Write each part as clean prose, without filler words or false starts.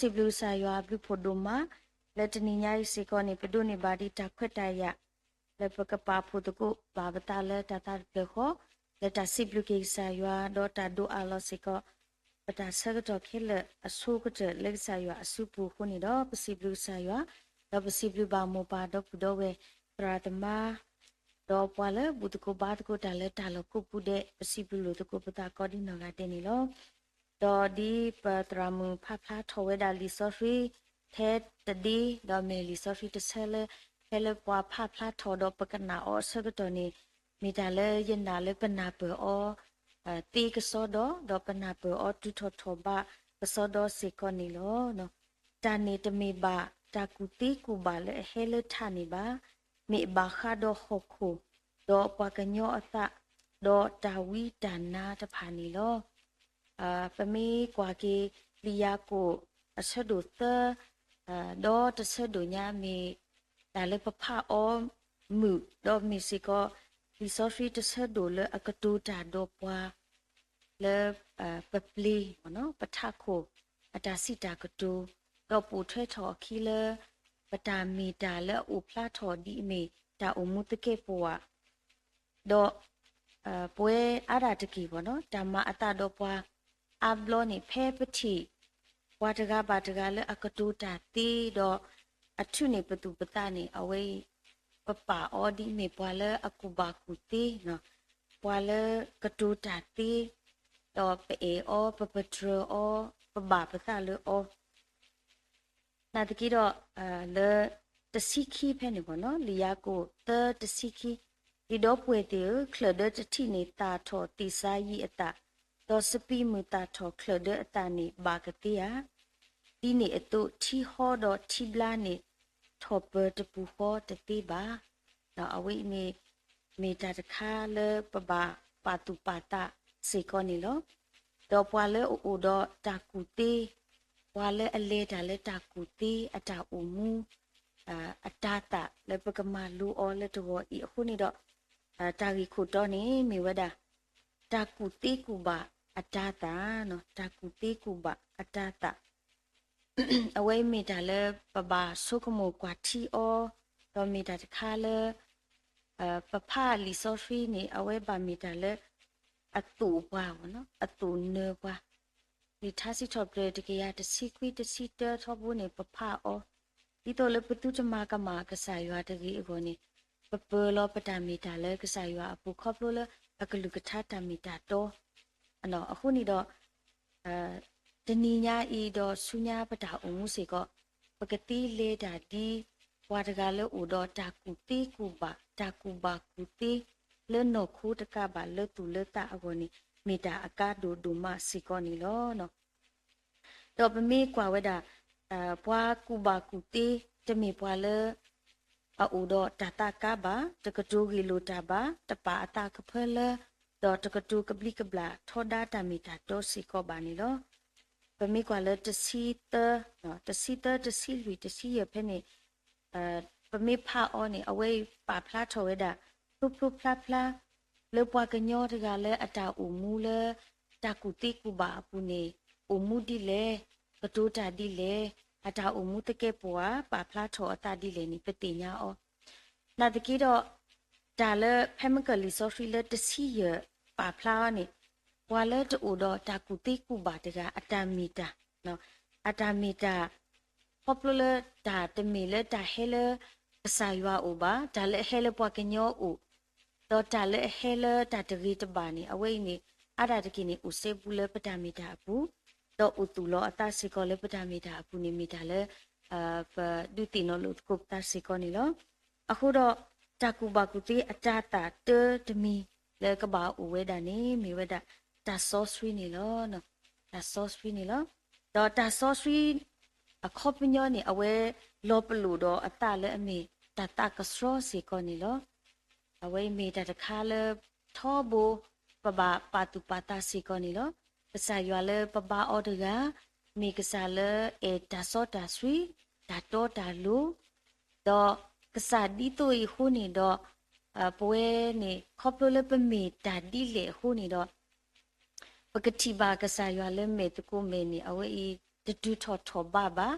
စီဘလူဆာယွာဘလူဖိုဒိုမာလက်တနီညာရီစီကောနေပဒုနေပါဒီတခွတ်တရလက်ပကပါဖိုတကုဘာဘတာလက်တတာပလခောလက်တစီဘလူကေဆာယွာဒေါ်တာဒိုအာလောစီကောပတာဆကတော့ဖြစ်လက်အဆုကတဲ့လက်ဆာယွာအဆုပူခုနေတော့ပစီဘလူဆာယွာတော့ပစီဘလူဘာမောပါတော့ပဒဝဲပရာတမတော့ပွာလေဘူတကုဘာတကုတလက်တလကုပူတဲ့ပစီဘလူတကုပတာကောဒီနော်ကတဲ့နေလို့တော့ဒီပတရမူဖဖလာထောဝဲဒါလီဆိုဖီထဲတဒီတော့မေလီဆိုဖီတဆဲလေဟဲလပွာဖဖလာထောတော့ပကနာအောဆကတော့နေမိတာလေယင်နာလေပနာပေအောတီကစောတော့ပနာပေအောတူထောထောဘကစောတော့စေကောနီလောနော်တာနေတမေဘာတာကူတီကူဘာလေဟဲလထနီဘာမေဘာခါတော့ခုခုတော့ပကညောအသတော့တာဝီတာနာတဖာနီလောပမေကွာကေလီယာကိုအဆက်တို့တော့တဆက်တို့ညာမီဒါလည်းပဖအောမှုတော့မီစီကောဒီဆိုဖီတဆက်တို့လည်းအကတူတာတော့ပွားလေပပလီနော်ပထခိုအတာစီတာကတူတော့ပူထွဲထော်ခီလေပတာမီတာလည်းဥဖလာထော်ဒီမီတာအမှုတကေပွားတော့ပွဲအားရတကီပေါ့နော်ဓမ္မအတတော့ပွားအဘလောနေဖဲပတိဝါတကဘာတကလည်းအကတူတာတီတော့အထုနေပတူပတနေအဝေးပပအော်ဒီမေပွာလည်းအကူဘာကူတီနော်ပွာလည်းကတူတာတီတော့ပေအောပပထရအောပဘာပတလေအောနာတကီတော့လေတစီခီဖဲနေပေါ့နော်လီယာကိုတစီခီဒီတော့ပွေတေခလဒတတိနေတာထောတိစာယီအတာတော့စပီမူတာထောခလဒအတာနေဘာကတိယာဒီနေအတုထီဟောတော့ထီဘလာနေထောပတပူဟောတတိပါတော့အဝိနေမေတာတခါလေပဘာပါတူပါတာစေကောနေလောတော့ပွာလေအိုတော့တာကူတီပွာလေအလေတာလေတာကူတီအတာအူမူအတာတာလေပကမာလူအောလေတော့ဤအခုနေတော့တာဂီခုတော့နေမိဝဒတာကူတီကူဘာအတာတာနော်တာကူတီကူဘာအတာတာအဝိမီတာလေပဘာဆုခမိုကွာတီအောတော့မီတာတခါလေပဖာလီဆိုဖီနေအဝဲပါမီတာလေအတူပွားနော်အတူနေပွားဒီသာစီထော့ပရတကရတစီခွီတစီတထော့ဘူးနေပဖာအောဒီတော့လေပတူချမာကမာကဆာရွာတကြီးအကောနေပပလောပတာမီတာလေကဆာရွာအပူခေါပလိုလေအကလူကထတာမီတာတော့အနော်အခုနေတော့တနီညာဤတော့ဆုညာပတာအုံမှုစေကောပကတိလေတာဒီဝါတကလေဥတော့တာကူတီကူဘာတာကူဘာကူတီလေနောခုတကဘာလေတူလေတာအကောနေမီတာအကာဒိုဒူမစီကောနေလောနော်တော့ပမေကွာဝဒပွားကူဘာကူတီတမီပွားလေအူတော့တတာကဘာတကတူဂီလိုတာဘာတပါအတာကဖဲလေတော့တကတူကပလီကဘလာထောဒါတမီတာတော့စီကောဘာနေလောပမေကွာလေတစီတနော်တစီတတစီလူတစီရဖဲနေပမေဖာအောနေအဝေးပါဖလာထောဝဲတာဖဖဖလာဖလာလေပွားကညောတကလည်းအတာအူမူလေတာကူတီကူဘာပူနေအူမူဒီလေကတိုတာဒီလေအတာအူမူတကဲပွားပါဖလာထောအတာဒီလေနိပတိညာအောနာတကီတော့ဒါလေဖဲမကလီဆိုဖီလေတစီရပါဖလာနေပွာလေတူတော့တာကူတီကူဘာတကအတာမီတာနော်အတာမီတာ popular ဒါတမီလေဒါဟဲလေအစာရွာအိုဘာဒါလေဟဲလေပွားကညောအိုတော့ဒါလေဟဲလေဒါတရီတပါနေအဝိနေအတာတကိနေဥစေဘူးလေပတာမီတာဘူးတော့ဥတူလောအတာစီကောလေပတာမီတာဘူးနေမီတာလေပဒူတီနော်လို့ကုတ်တာစီကောနေလောအခုတော့တကူဘာကူတီအတာတာတမီလေကဘာဥဝဲဒါနေမီဝဲဒါတာဆော့စဝီနေလောနော်တာဆော့စဝီနေလောတော့တာဆော့စဝီအခေါပညောနေအဝဲလောပလူတော့အတာလေအမေတတကစရောစီကောနေလောအဝဲမေတတခါလေထောဘူပပပါတူပတာစီကောနေလောပစာရွာလေပပအော်တကမေကစားလေတာဆော့တာဆွီတာတော့တာလူတော့ကစားဒီတိုဟိုနေတော့ပွဲနေခေါပလိုလေပမေတာဒီလေဟိုနေတော့ပကတိဘာကစားရွာလေမေတကိုမေနေအဝဲတ တူထောဘာဘာ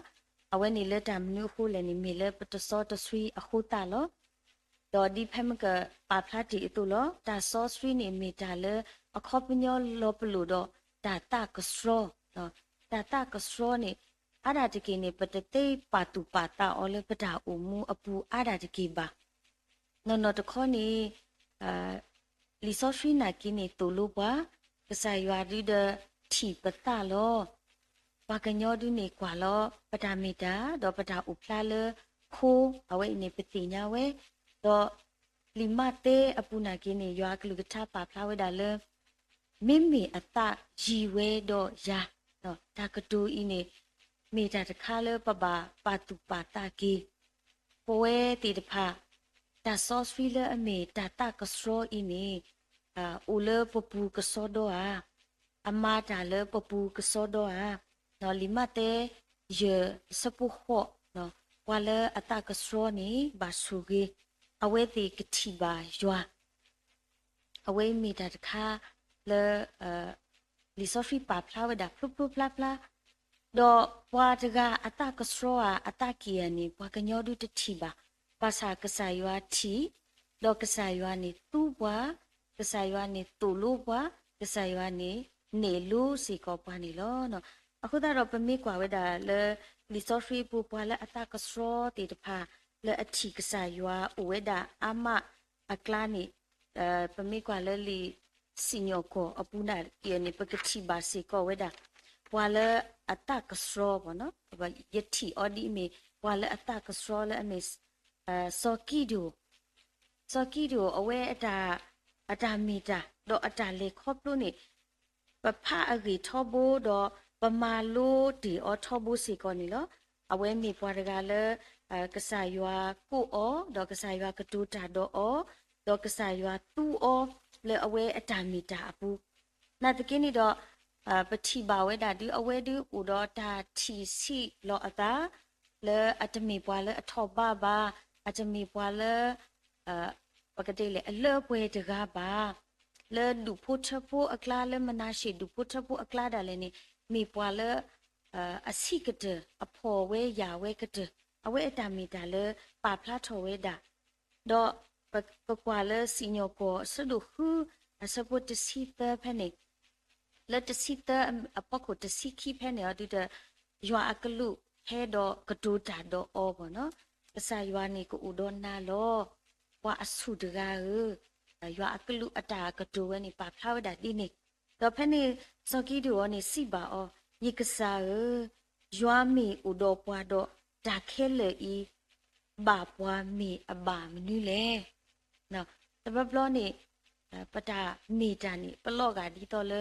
အဝဲနေလက်တမနုခိုလည်းနေမေလက်ပတစောတဆွီအခုတာလောတော်ဒီဖဲမကပါဖလာတီအတူလောတာဆောဆွီနေမီတာလေအခေါပညောလောပလူတော့တာတာကစရောနော်တာတာကစရောနေအရာတကိနေပတတေပါတူပါတာအော်လေပတာအူမူအပူအရာတကိပါနော်တခေါနေလီဆောဆွီနာကိနေတူလို့ပါကစားရွာဒီဒတီပတာလောပါကညောဒုနေကွာလောပတာမီတာတော့ပတာဥဖလာလေခိုးအဝဲနေပတိညာဝဲတော့လီမတေအပူနာကိနေရွာကလူကထပါဖလာဝဲဒါလေမိမိအတရီဝဲတော့ယာတော့ဒါကတူဤနေမိတာတခါလေပပပါတူပါတာကီပွဲတီတဖာတာဆော့ဖီလအမေတာတာကစရောဤနေဦးလေပပူကစောတော့အမတာလေပပူကစောတော့နော်လီမတေယေစပူခောနော်ဝါလေအတကစရောနေဘာဆူဂီအဝဲတီကတိပါယွာအဝဲမိတာတခါလေလီဆိုဖီပါဖလာဝဒါဖလုဖလာဖလာတော့ဘွာတကအတကစရောအတကီယနေဘွာကညောဒုတတိပါပါစာကဆာယွာတီတော့ကဆာယွာနေတူဘွာကဆာယွာနေတူလို့ဘွာကဆာယွာနေလို့စီကောပါနေလောနော်အခုတော့ပမေကွာဝဒါလေလီဆိုဖီပူပွာလေအတကစရောတီတဖာလေအတီကဆာယွာဝဒါအမအကလာနေပမေကွာလေလီစီညိုကိုအပူနာယနေပကတိဘာစီကိုဝဒါပွာလေအတကစရောဘောနော်ဘယတိအော်ဒီမီပွာလေအတကစရောလေအမေစောကီဒိုအဝဲအတာမီတာတော့အတာလေခေါပလို့နေပဖအဂီထောဘိုတော့ပမာလို့ဒီအောထောဘိုစီကောနီလောအဝဲမီပွားတကလေကဆာယွာကိုအောတော့ကဆာယွာကတူတာတော့အောတော့ကဆာယွာတူအောလေအဝဲအတာမီတာအပူနာတကိနီတော့ပတိပါဝဲတာဒီအဝဲဒီဥတော့တာတီစီလောအတာလေအတမီပွားလေအထောဘာဘာအတမီပွားလေပကတိလေအလောပွဲတကားပါလေဒူဖို့ချဖို့အကလာလေမနာရှိဒူဖို့ချဖို့အကလာဒါလည်းနေမိပွာလေအစီကတအဖော်ဝဲယာဝဲကတအဝဲအတမီတာလေပါဖလာထော်ဝဲတာတော့ပကွာလေစီညိုကိုဆဒူခုအစပုတ်စီတဖနေလက်တစီတအပခုတစီခိဖနေအတူတရွာအကလူဟဲတော့ကဒူတာတော့အောဘောနော်ပစာရွာနေကိုဥဒနာလောဝါအဆုတကားရွာအကလူအတာကဒူဝဲနေပါဖလာဝဲတာဒီနေတော့ဖနေစော်ကီဒူောနေစီပါအောယကစားရွာမီဥတော်ပွားတော့ဒါခဲလေဤဘာပွားမီအဘာမနူးလေနော်တပပလောနေပတာမီတာနေပလော့ကဒီတော့လေ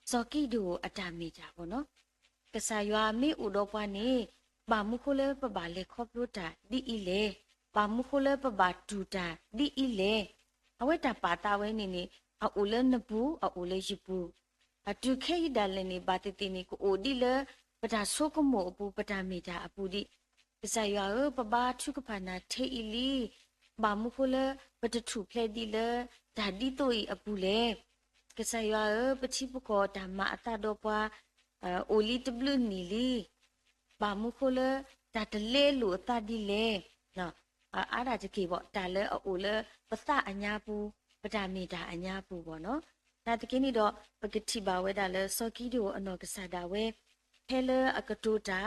စော်ကီဒူအတာမီတာပေါ့နော်ကစားရွာမီဥတော်ပွားနေဘာမှုခိုလေပဘာလေခေါပလို့တာဒီဤလေဘာမှုခိုလေပဘာတူတာဒီဤလေအဝဲတာပါတာဝဲနေနေအူလဲနဘူးအူလဲယပူအတူခဲရဒါလည်းနေဘာတတိနေကိုအိုဒီလေပဒါဆိုကမောအပူပဒါမီတာအပူဒီပစရွာပဘာထုကဖာနာထေအီလီဘာမှုခိုလေပတထုဖလေဒီလေဒါဒီတိုဤအပူလေကစရွာပတိပကောဓမ္မအတတော်ပွားအိုလီတဘလူနီလီဘာမှုခိုလေဒါတလေလို့အတဒီလေနော်အားဒါကြကေပေါ့ဒါလေအိုလေပစအညာပူပဒါမီတာအညာပူပေါ့နော်ဒါတကင်းนี่တော့ပကတိပါဝဲဒါလဲစော်ကီတို့အနော်ကစားတာဝဲဖဲလအကတိုတာ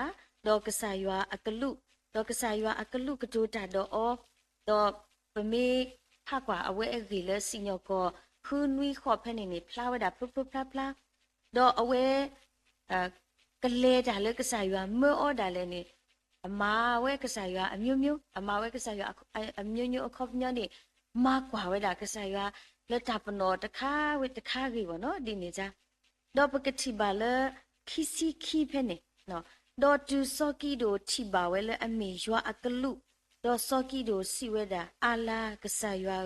တော့ကစားရွာအကလူတော့ကစားရွာအကလူကတိုတာတော့အောတော့ပမေဖကွာအဝဲအဂီလဲစီညောကောခူနွီခေါ်ဖဲနေနေဖလာဝဲတာဖဖဖလာဖလာတော့အဝဲကလေတာလဲကစားရွာမောဒါလဲနေအမာဝဲကစားရွာအမျိုးမျိုးအမာဝဲကစားရွာအမျိုးမျိုးအခေါညနေမကွာဝဲတာကစားရွာလက်တာပနောတခါဝေတခါကြီးဘောနော်ဒီနေကြတော့ပကတိပါလခီစီခီဖဲနေနော်တော့တူစောကီဒိုတီပါဝဲလအမေရွာအကလူတော့စောကီဒိုစီဝဲတာအာလာကဆာရွာ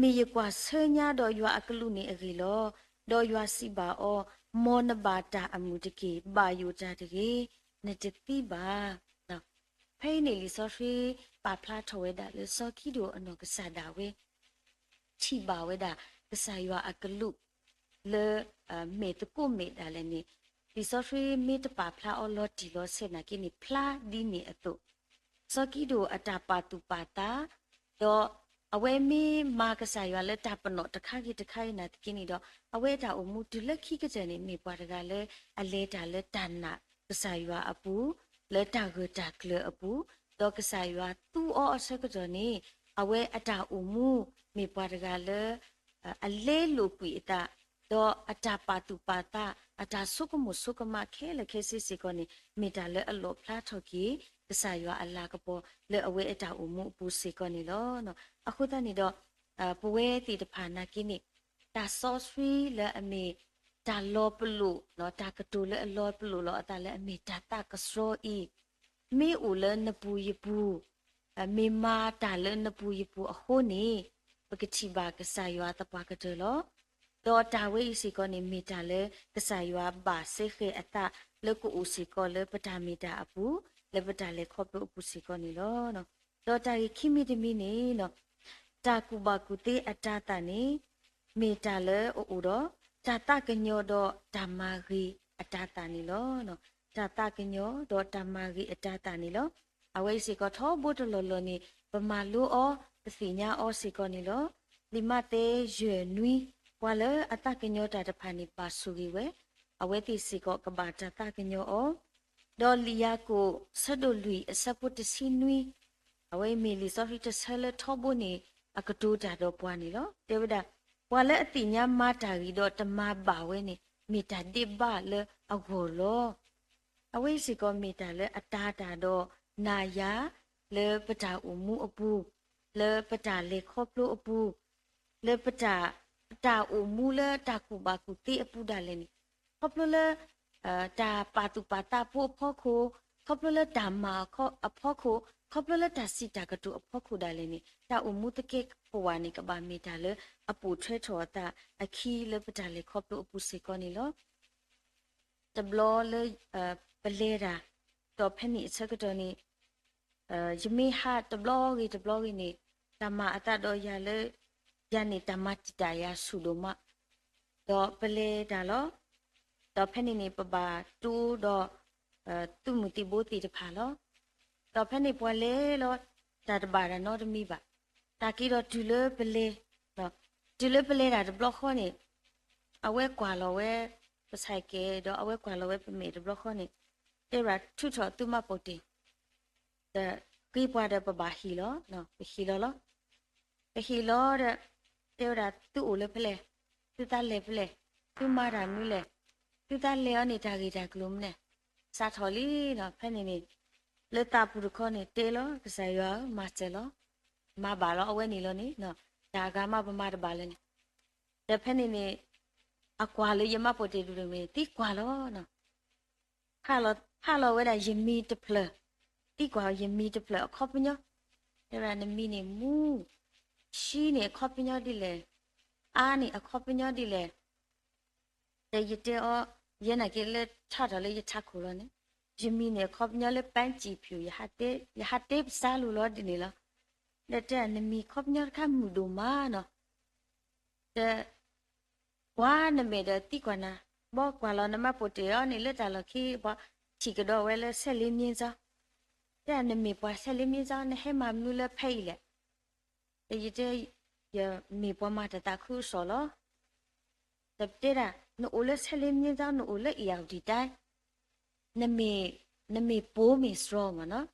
မေရကွာဆညာတော့ရွာအကလူနေအကြီးလောတော့ရွာစီပါအောမောနဘာတာအမှုတကေဘာယိုတာတကေနေတတိပါနော်ဖဲနေလီစောဖီပါဖလာထဝဲတာလေစောကီဒိုအနော်ကဆာတာဝဲချိပါဝဲတာကဆာရွာအကလူလေမေတကုမေတာလည်းနေ ဒီစောထွေးမိတပါဖလာအော်လော်တီလော်ဆေနာကိနိဖလာဒီနီအတုစောကီဒိုအတာပါတူပါတာတော့အဝဲမီမာကဆာရွာလက်တာပနော့တခါကြီးတခါနာတကိနီတော့အဝဲတာအမှုဒုလက်ခိကကြနေမိပွားတကလည်းအလဲတာလက်တနာကဆာရွာအပူလက်တာကတာကလအပူတော့ကဆာရွာသူ့အောအဆက်ကကြနေအဝဲအတာအမှုမိပွားတကလည်းအလဲလူကွီအတာတော့အတာပါတူပါတာအတာဆုကမှုဆုကမခဲလခဲစစ်စစ်ကနေမိတာလဲအလောဖလားထော်ကြီးကဆာရွာအလာကပေါ်လဲအဝဲအတာအမှုပူစီကနေလောနော်အခုတနေတော့ပဝဲတီတဖာနာကိနိတာဆော့စဖီလဲအမေတာလောပလူနော်တာကတူလဲအလောပလူလောအတာလဲအမေတာတာကစရောဤမေဦးလဲနပူယပူမေမာတာလဲနပူယပူအခုနေပကတိဘာကဆာရွာတပွားကတဲ့လောတော့တာဝဲစီကနေမီတာလဲကဆာရွာပါစေခေအတာလဲကိုဦးစီကလဲပတာမီတာအပူလဲပတာလဲခေါပအပူစီကနေလောနော်တော့တာခိမီတမီနေနော်တာကူဘာကူတေအတာတာနေမီတာလဲအိုတော့တာတကညောတော့ဓမ္မာဂီအတာတာနေလောနော်တာတကညောတော့ဓမ္မာဂီအတာတာနေလောအဝဲစီကထောဘုတ်လောလောနေပမာလူအောပစီညာအောစီကနေလောလီမတေရွေနွီဝါလအတကညောတာတဖာနေပါဆူကြီးဝဲအဝဲတိစီကကဘာတာတကညောအောဒေါ်လီယာကိုဆဒိုလူအစပုတ်စီနွီအဝဲမီလီဆိုဖီတဆလထောဘုနေအကတူတာတော့ပွားနေလောတေဝဒဝါလအတိညာမာတာကြီးတော့တမပါဝဲနေမီတာတိဘလအဂိုလောအဝဲစီကမီတာလေအတာတာတော့နာယာလေပတာအမှုအပူလေပတာလေခေါပလိုအပူလေပတာတာအမှုလေတာကူဘာကူတိအပူဒါလေနိခေါပလိုလေတာပါတူပါတာဖို့ဖို့ခိုခေါပလိုလေတာမာခေါအဖို့ခိုခေါပလိုလေတာစီတာကတူအဖို့ခိုဒါလေနိတာအမှုတကေပဝါနိကဘာမီတာလေအပူထွဲထော်တာအခီလေပတာလေခေါပလိုအပူစေကောနိလောတဘလောလေပလေရာတော့ဖက်နိအချက်ကတော့နိယမေဟာတဘလောဂီနေတမအတတော်ရလေယနေတမတိတရာဆုလိုမတော့ပလေဒါလောတော့ဖက်နိနေပပါတူတော့သူမတိဘိုတိတဖာလောတော့ဖက်နိပွာလေလောတာတပါရနော်တမိပါတာကီတော့ဒူလေပလေနော်ဒူလေပလေတာတဘလောခေါနေအဝဲကွာလောဝဲပဆိုင်ကေတော့အဝဲကွာလောဝဲပမေတဘလောခေါနေတေရာထုထောသူမပုတ်တီတဲ့ကိပွားတဲ့ပပဟီလောနော်ပဟီလောလောပဟီလောတဲ့တေရာသူ့အိုလေဖလေသူတလေဖလေသူမရာနူလေသူတလေအနေတာကြီးတာကလုံးနဲ့စာထော်လီနော်ဖက်နေနေလက်တာပူခေါနေတေလောကစားရမစတဲလောမဘာလောအဝဲနေလောနေနော်ဒါကမှပမာတပါလဲနေတဲ့ဖက်နေနေအကွာလေရမပိုတေလူတွေမေတိကွာလောနော်ဟာလောဝဲတာယမီတဖလတိကွာယမီတဖလခေါပညောတဲ့ရနမီနေမူရှိနေခေါပညောဒီလေအာနေအခေါပညောဒီလေတဲ့ရတဲ့အောရနကေလေထထလေရထခုလောနေယမီနေခေါပညောလေပန်းကြည့်ဖြူရဟတေစားလူလောဒီနေလောတဲ့နမီခေါပညောခမှုဒိုမာနော်တဲ့ဝါနမေတဲ့တိကွာနာဘောကွာလောနမပိုတေရောနေလက်တာလခိဘောချီကတော့ဝဲလဲဆက်လေးမြင်းစားတဲ့နမေပွားဆက်လေးမြင်းစားနဲ့ဟဲမမလူလဲဖိတ်လေဒီတဲ့ရမေပွားမတတခုဆောလောတပြတဲ့နိုးလဲဆက်လေးမြင်းစားနိုးလဲအရောက်ဒီတိုင်းနမေပိုးမီစရောမနော်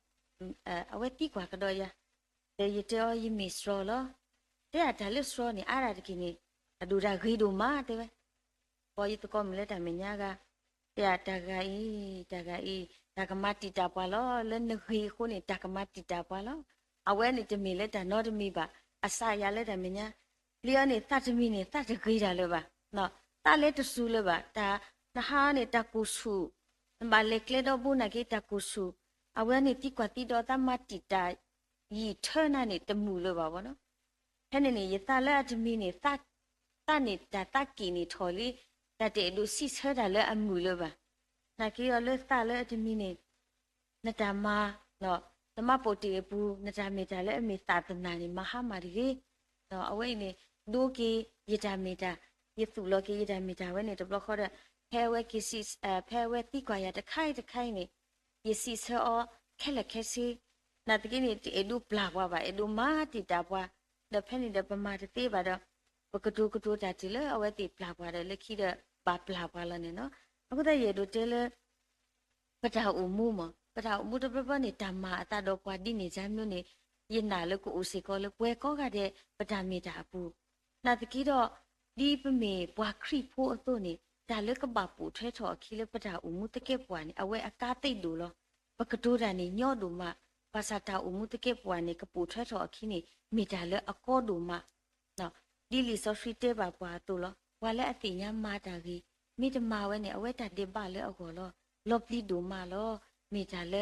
အဝဲတိကွာကတော့ရတဲ့ရတဲ့ယမီစရောလောတဲ့ဒါလဲစရောနေအားရတကိနေအဒူရာဂီဒိုမာတဲ့ပေါ်ရတကောမလဲတမညာကတဲ့တဂါဤတကမတိတာပွာလောလဲနဂီခုနေတကမတိတာပွာလောအဝဲနေတမီလဲတနောတမီပါအစာရလဲတမညာလျောနေသတ်တမီနေသတ်တဂီတာလဲပါနော်တလဲတဆူလဲပါတာနဟာနေတကူဆူမလဲကလေတော့ဘူးနကေတကူဆူအဝဲနေတိကွာတိတော့တမတိတာဤထဲနာနေတမှုလဲပါဘောနော်ဟဲ့နေရတလဲတမီနေသတ်တနေတာတကီနေထော်လီတတဲ့လူစီဆဲတာလဲအမှုလဲပါနာကီရလဲသလဲတမီနေနတမနော်တမပိုတီဘူးနတမီတာလဲအမေသာတနာနေမဟာမာရီနော်အဝိနေဒိုကီယတမီတာယေသူလောကီယတမီတာဝဲနေတဘလခေါ်တဲ့ ဖဲဝဲကစီဖဲဝဲတိကွာရတခိုင်နေယစီဆောခဲလက်ခဲစီနာတကိနေအဒူပလာဘွားပါအဒူမာတီတာဘွားဒဖဲနေဒပမာတသေးပါတော့ပကတူတာတီလေအဝဲတီပလာဘွားတယ်လက်ခိဒဘာပလာဘွားလည်းနော်အခုတည်းရဒူတဲလေပတာအူမူမပတာအူမူတပပနေတမအတာတော့ပွားဒီနေစမ်းမျိုးနေယနာလကိုဦးစီကောလပွဲကောကတဲ့ပတာမီတာဘူးနာတကိတော့ဒီပမေဘွားခရီဖိုးအသွနေဒါလကဘာပူထဲထော်ခီလပတာအူမူတကက်ပွားနေအဝဲအကားတိတ်လို့လောပကတူတာနေညော့တို့မပါစာတာအူမူတကက်ပွားနေကပူထဲထော်အခီနေမိတာလအကောတို့မနော်ဒီလီဆိုဖီတေပါပွားတို့လောဝါလက်အတိညာမာတာကြီးမိတမဝဲနေအဝဲတာတေပါလေအကောလောလော့ပလီတို့မလောမိတာလ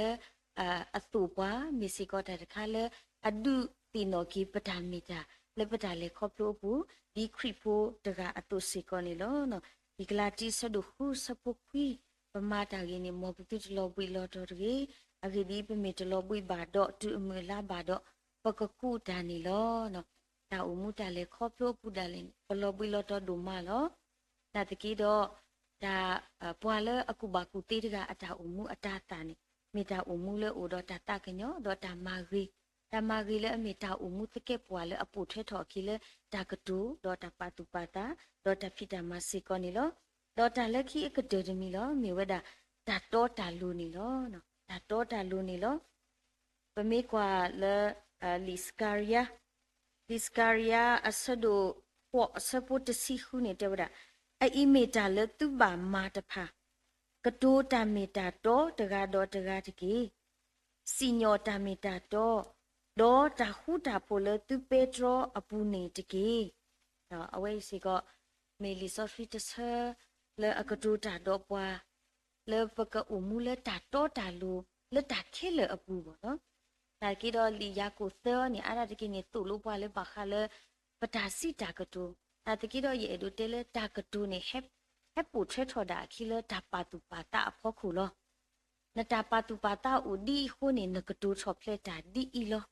အတူပွားမီစီကောတာတခါလေအဒူတီနိုကီပတာမီတာလေပတာလေခေါပလို့ဘူးဒီခရီဖိုတကအတူစီကောနေလောနော်ဒီကလာတီဆဒုခုစပုခွီပမာတာကြီးနေမောပတိတလောပွေလောတော်ကြီးအဂိဒီပမီတလောပွေပါတော့တူအမလာပါတော့ပကကူတာနေလောနော်တာအမှုတာလေခေါပလို့ပူတာလေပလောပွေလောတော်ဒုမလောတာတကီတော့ဒါပွာလအကူဘာကူတေးတကအတာအမှုအတာတာနေမိတာအမှုလေအိုတော့တာတကညောတော့တာမာဂီလေအမိတာအမှုတကက်ပွာလေအပူထဲထော်ခီလေတာကတူတော့တာပါတူပါတာတော့တာဖိတာမစီကောနီလောတော့တာလက်ခိအကတေမီလောမြေဝဒါတာတော့တာလူနီလောနော်တာတော့တာလူနီလောပမေကွာလေလီစကာရီယာအဆဒိုပေါ်ဆပုတစီခုနေတဲ့ဝဒါအိမီတာလေသူပါမာတဖာကတိုးတာမီတာတော့တကတော့တကီစီညောတာမီတာတော့ဒေါ်တာခုတာပိုလေသူပေထရောအပူနေတကေတော့အဝဲစီကမေလီဆိုဖီတဆာလေအကတူတာတော့ပွားလေပကအူမူလေတာတော့တာလူလေတာခဲလေအပူပေါ့နော်ဒါကီတော့လီယာကိုသောနေအားတကိနေတူလို့ပွားလေပါခါလေပတာစီတာကတူဒါတကိတော့ရေဒူတဲလေတာကတူနေဟက်ပူထွဲထော်တာခီလေတာပါတူပါတာအဖို့ခုလောနတာပါတူပါတာဦးဒီခုနေနကတူထော်ဖလက်တာဒီအီလော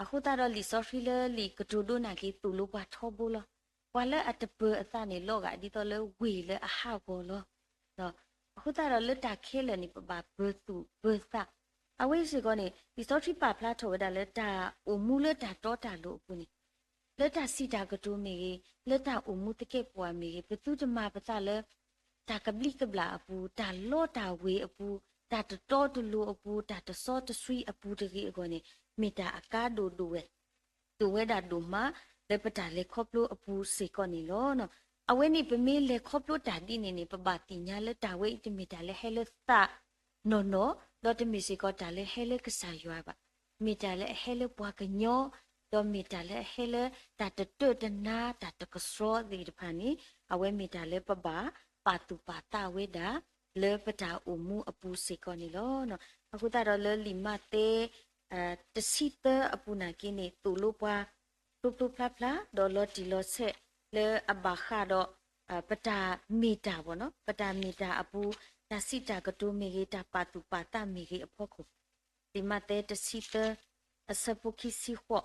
အခုတော့လီဆိုဖီလီကတူဒိုနာကီတူလို့ပါထောဘူးလောဝါလအတပအသနေလောကဒီတော့လေဝီလေအဟဘောလောနော်အခုတော့လွတ်တာခဲလေနိပပဘသူဘသအဝိစီကောနေဒီဆိုဖီပါဖလာထောဒါလေတာအမူလတာတော့တာလို့အခုနေလက်တာစီတာကတူမီလက်တာအမူတကက်ပွားမီဘသူတမပသလေတာကဘလီကဘလာအပူတာလောတာဝေအပူတာတော်တလူအပူတာတစောတဆွီအပူတကြီးအကောနေမိတာအကားဒိုဒိုဝဲတာဒိုမာလေပတာလေခေါပလိုအပူစေကောနေလောနော်အဝဲနေပမေလေခေါပလိုတာဒီနေပပတိညာလေတာဝဲတမိတာလေဟဲလေသာနော်တော့တမီစေကောတာလေဟဲလေကဆာရွာပါမိတာလေဟဲလေပွားကညောတော့မိတာလေဟဲလေတာတတနာတာတကစောဒီတဖာနီအဝဲမိတာလေပပပါတူပါတာဝဲတာလေပတာအမှုအပူစေကောနေလောနော်အခုတော့လေလီမတေတစီတအပူနာကိနေတူလို့ပွားတူဖလာဒေါ်လတီလောဆက်လေအဘခါတော့ပတာမီတာပေါ့နော်ပတာမီတာအပူတစီတာကတူမီဂီတာပါတူပါတာမီဂီအဖို့ခုဒီမတဲတစီတအစပုခိစီခော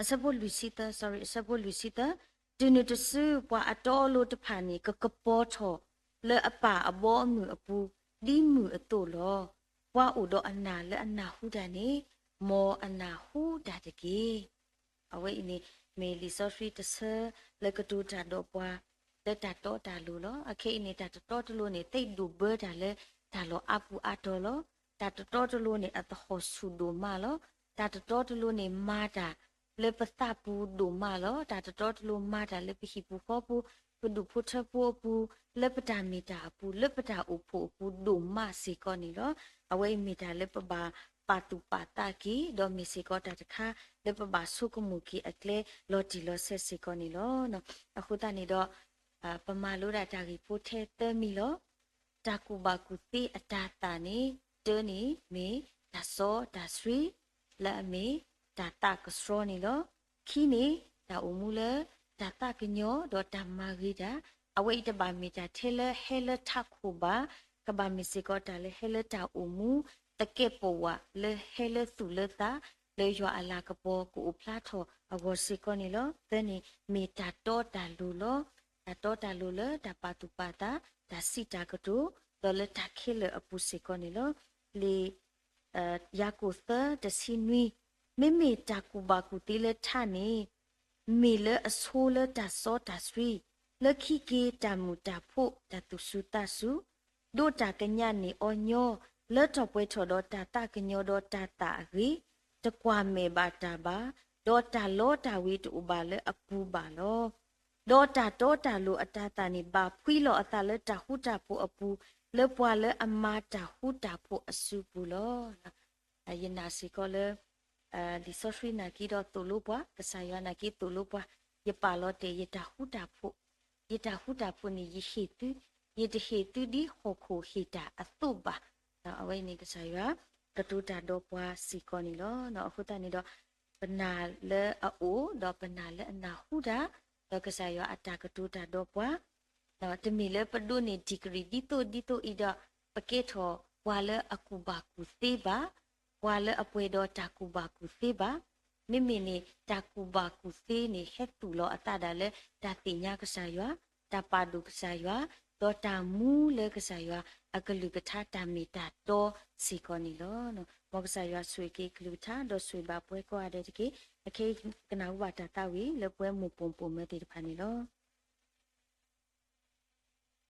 အစပုလူစီတာ sorry အစပုလူစီတာဒီနတဆူပွားအတော်လို့တဖာနေကပေါ်ထောလေအပါအဘောအမှုအပူဒီမှုအတူလောဝါဥဒအနာလေအနာဟုဒနေမောအနာဟုဒတကေအဝိနေမေလီဆိုဖီတဆလေကတူတာတော့ပွားလက်တာတော့တာလူလောအခိနေတာတော့တလို့နေတိတ်ဒူဘတာလေဒါလောအပူအတော်လောတာတော့တလို့နေအတခေါ်ဆူဒိုမာလောတာတော့တလို့နေမာတာလေပသပူဒိုမာလောတာတော့တလို့မာတာလေပဟိပူခောပူပဒုဖုထပူပူလေပတာမီတာပူလေပတာဥပူပူဒိုမာစီကောနီလောအဝိမီတာလေပပါပါတူပါတာကီဒေါ်မီစီကောတာတခါလေပပါဆုကမူကီအကလေလော်တီလောဆက်စီကောနီလောနော်အခုတနေတော့ပမာလို့တာတာကီပိုထဲတမီလောတာကူဘာကူတီအတာတာနေတနီမီဒါစောဒါစရီလာမီဒါတာကစရောနီလောခီနီဒါအမူလေဒါတာကညောဒေါ်တာမာဂီတာအဝိတဘာမီတာထဲလေဟဲလထခုဘာကဘာမီစီကောတာလေဟဲလတာအမူတကက်ပေါ်ဝလေဟဲလသူလတာ လေရွာအလာကပေါ်ကိုဖလားထောအဝစီကောနီလောသနေမီတာတော့တာလူလောတာတော့တာလူလတာပါတူပါတာတာစီတာကတူဒေါ်လတာခေလအပူစီကောနီလောလေယာကိုသတစီနွီမိတာကူဘာကူတီလေထနေမီလအဆိုးလတာစောတာဆွီလခိကေတာမူတာဖို့တာသူစုတာစုဒိုတာကညနေအောညောလော့တော့ပွဲထော်တော့တာတကညောတော့တာတာရီတကွာမေဘာတာဘာဒေါ်တာလောတာဝီတူဘာလေအပူဘာလောဒေါ်တာတော့တာလိုအတာတာနေဘာဖွီလောအတာလေတာဟုတာဖို့အပူလေပွာလေအမာတာဟုတာဖို့အစုပူလောအယနာစီကောလေဒီဆိုဖရီနာကီတော့တူလို့ပွားကစားရနာကီတူလို့ပွားရပါလို့တေရတာဟုတာဖို့ရတာဟုတာဖို့နေရရှိတူရတဟေတူဒီဟိုခိုဟီတာအတုပါတော့အဝိနေကစားရကတူတာတော့ပွားစီကောနီလောနော်အခုတနေတော့ပနာလေအိုတော့ပနာလေအနာဟုတာတော့ကစားရအတာကတူတာတော့ပွားတော့တမီလေပဒုနေဒီဂရီဒီတိုဣဒပကေထောဝါလေအကူဘာကူသေးပါဝါလေအပွေတော့တာကူဘာကူသေးပါမိမိနေတာကူဘာကူသေးနေဟက်တူလောအတာဒါလေတာတင်ညာကစားရတာပါဒုကစားရတော့တာမူလေကစားရအကလူကထာတာမီတာတော့စီကောနီလောနော်မောကစားရဆွေကေကလူထာတော့ဆွေပါပွဲကွာတဲ့တကေအခေကနာဝတာတာဝီလေပွဲမူပုံမဲတေတဖာနီလော